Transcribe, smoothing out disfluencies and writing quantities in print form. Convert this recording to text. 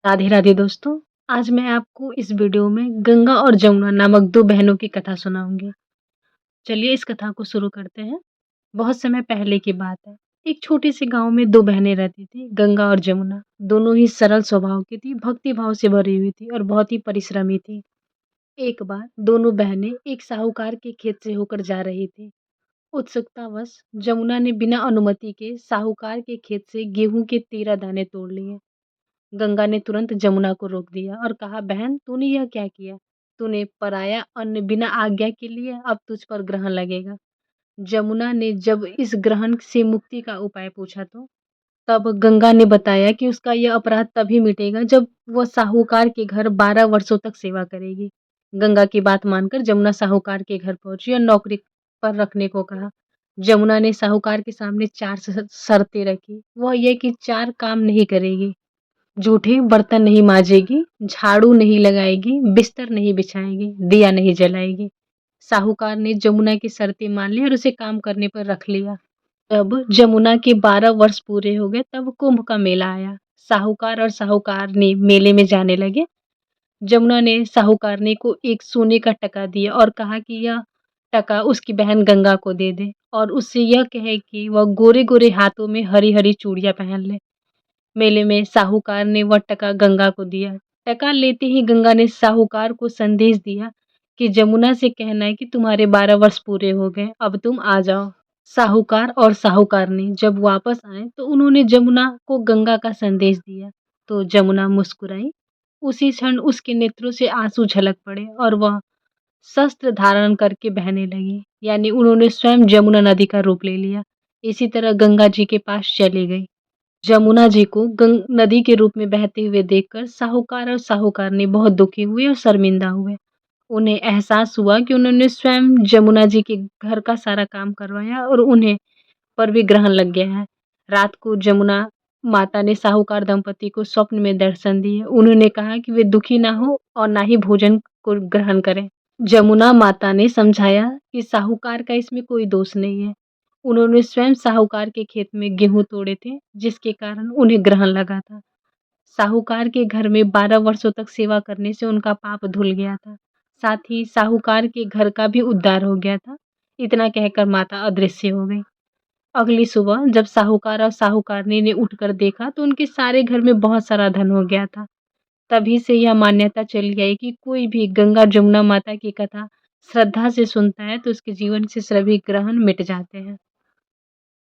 राधे राधे दोस्तों। आज मैं आपको इस वीडियो में गंगा और जमुना नामक 2 बहनों की कथा सुनाऊँगी। चलिए इस कथा को शुरू करते हैं। बहुत समय पहले की बात है। एक छोटे से गाँव में 2 बहनें रहती थीं, गंगा और जमुना। दोनों ही सरल स्वभाव की थीं, भक्ति भाव से भरी हुई थीं और बहुत ही परिश्रमी थीं। एक बार दोनों बहनें एक साहूकार के खेत से होकर जा रही थीं। उत्सुकतावश जमुना ने बिना अनुमति के साहूकार के खेत से गेहूँ के 13 दाने तोड़ लिए। गंगा ने तुरंत जमुना को रोक दिया और कहा, बहन तूने यह क्या किया? तूने पराया अन्न बिना आज्ञा के लिए, अब तुझ पर ग्रहण लगेगा। जमुना ने जब इस ग्रहण से मुक्ति का उपाय पूछा तो तब गंगा ने बताया कि उसका यह अपराध तभी मिटेगा जब वह साहूकार के घर 12 वर्षों तक सेवा करेगी। गंगा की बात मानकर जमुना साहूकार के घर पहुंची और नौकरी पर रखने को कहा। जमुना ने साहूकार के सामने 4 शर्तें रखी। वह यह कि 4 काम नहीं करेगी। जूठे बर्तन नहीं मांजेगी, झाड़ू नहीं लगाएगी, बिस्तर नहीं बिछाएगी, दिया नहीं जलाएगी। साहूकार ने जमुना की शर्तें मान ली और उसे काम करने पर रख लिया। जब जमुना के 12 वर्ष पूरे हो गए तब कुंभ का मेला आया। साहूकार और साहूकारनी मेले में जाने लगे। जमुना ने साहूकारनी को एक सोने का टका दिया और कहा कि यह टका उसकी बहन गंगा को दे दे और उससे यह कहे कि वह गोरे-गोरे हाथों में हरी-हरी चूड़ियाँ पहन ले। मेले में साहूकार ने वह टका गंगा को दिया। टका लेते ही गंगा ने साहूकार को संदेश दिया कि जमुना से कहना है कि तुम्हारे 12 वर्ष पूरे हो गए, अब तुम आ जाओ। साहूकार और साहूकारनी जब वापस आए तो उन्होंने जमुना को गंगा का संदेश दिया तो जमुना मुस्कुराई। उसी क्षण उसके नेत्रों से आंसू झलक पड़े और वह शस्त्र धारण करके बहने लगी, यानी उन्होंने स्वयं जमुना नदी का रूप ले लिया। इसी तरह गंगा जी के पास चली गई। जमुना जी को नदी के रूप में बहते हुए देखकर साहूकार और साहूकारनी बहुत दुखी हुए और शर्मिंदा हुए। उन्हें एहसास हुआ कि उन्होंने स्वयं जमुना जी के घर का सारा काम करवाया और उन्हें पर भी ग्रहण लग गया है। रात को जमुना माता ने साहूकार दंपति को स्वप्न में दर्शन दिए। उन्होंने कहा कि वे दुखी ना हो और ना ही भोजन को ग्रहण करें। जमुना माता ने समझाया कि साहूकार का इसमें कोई दोष नहीं है। उन्होंने स्वयं साहूकार के खेत में गेहूँ तोड़े थे, जिसके कारण उन्हें ग्रहण लगा था। साहूकार के घर में 12 वर्षों तक सेवा करने से उनका पाप धुल गया था। साथ ही साहूकार के घर का भी उद्धार हो गया था। इतना कहकर माता अदृश्य हो गई। अगली सुबह जब साहूकार और साहूकारनी ने उठकर देखा तो उनके सारे घर में बहुत सारा धन हो गया था। तभी से यह मान्यता चली आई कि कोई भी गंगा जमुना माता की कथा श्रद्धा से सुनता है तो उसके जीवन से सभी ग्रहण मिट जाते हैं।